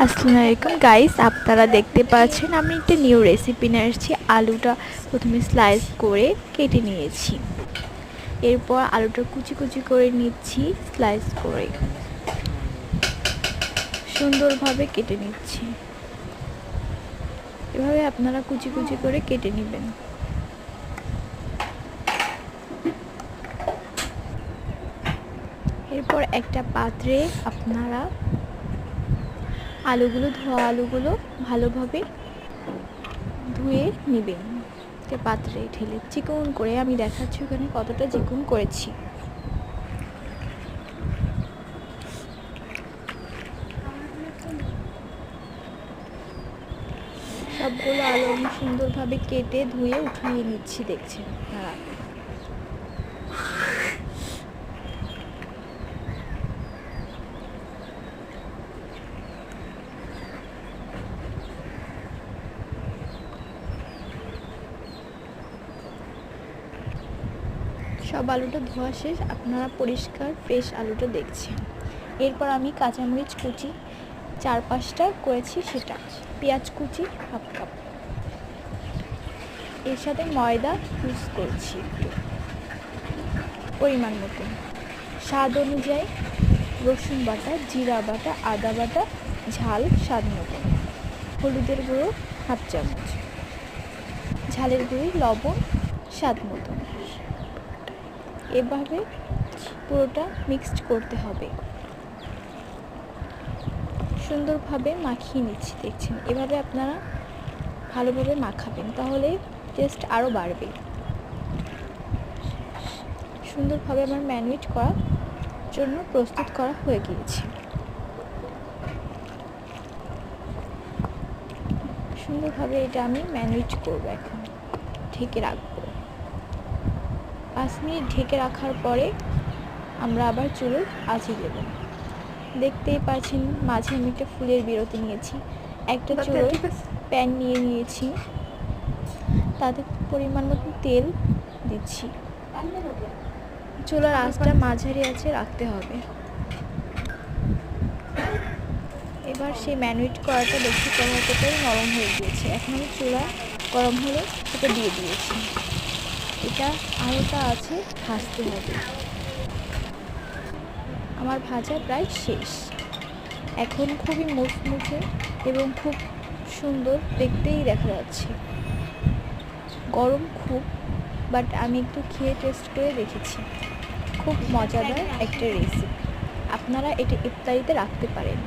আসসালামু আলাইকুম গাইস, আপনারা দেখতে পাচ্ছেন আমি একটা নিউ রেসিপি নিয়ে এসেছি। আলুটা প্রথমে স্লাইস করে কেটে নিয়েছি, এরপর আলুটা কুচি কুচি করে নিচ্ছি। স্লাইস করে সুন্দরভাবে কেটে নিচ্ছি। এভাবে আপনারা কুচি কুচি করে কেটে নেবেন। এরপর একটা পাত্রে আপনারা ধোয়া আলুগুলো ভালোভাবে ধুয়ে নেবেন। পাত্রে ঢেলে চিকন করে আমি দেখাচ্ছি ওখানে কতটা চিকন করেছি। সবগুলো আলু আমি সুন্দরভাবে কেটে ধুয়ে উঠিয়ে নিচ্ছি, দেখছেন আপনারা। সব আলুটা ধোয়া শেষ, আপনারা পরিষ্কার ফ্রেশ আলুটা দেখছেন। এরপর আমি কাঁচামরিচ কুচি 4-5টা করেছি, সেটা পেঁয়াজ কুচি হাফ কাপ, এর সাথে ময়দা ইউজ করছি একটু পরিমাণ মতো, স্বাদ অনুযায়ী রসুন বাটা, জিরা বাটা, আদা বাটা, ঝাল স্বাদ মতো, হলুদের গুঁড়ো হাফ চামচ, ঝালের গুঁড়ি লবণ স্বাদ মতো। এভাবে পুরোটা মিক্সড করতে হবে, সুন্দরভাবে মাখিয়ে নিচ্ছি, দেখছেন। এভাবে আপনারা ভালোভাবে মাখাবেন, তাহলে টেস্ট আরও বাড়বে। সুন্দরভাবে আমার ম্যারিনেট করার জন্য প্রস্তুত করা হয়ে গিয়েছে। সুন্দরভাবে এটা আমি ম্যারিনেট করব, এখন ঢেকে রাখবো। 5 মিনিট ঢেকে রাখার পরে আমরা আবার চুলোয় আঁচে দেব। দেখতেই পাচ্ছেন মাঝে আমি একটা ফুলের বিরতি নিয়েছি। একটা চুলোয় প্যান নিয়ে নিয়েছি, তাতে পরিমাণ মতো তেল দিচ্ছি। চুলার আঁচটা মাঝারি আঁচে রাখতে হবে। এবার সেই ম্যারিনেট করাটা দেখছি কতটাই নরম হয়ে গিয়েছে। এখন আমি চুলা গরম হলে সেটা দিয়ে দিয়েছি। এটা আলুটা আছে ভাজতে হবে। আমার ভাজা প্রায় শেষ। এখন খুবই মুচমুচে এবং খুব সুন্দর দেখতেই দেখা যাচ্ছে। গরম খুব, বাট আমি একটু খেয়ে টেস্ট করে দেখেছি। খুব মজাদার একটা রেসিপি, আপনারা এটা ইফতারিতে রাখতে পারেন।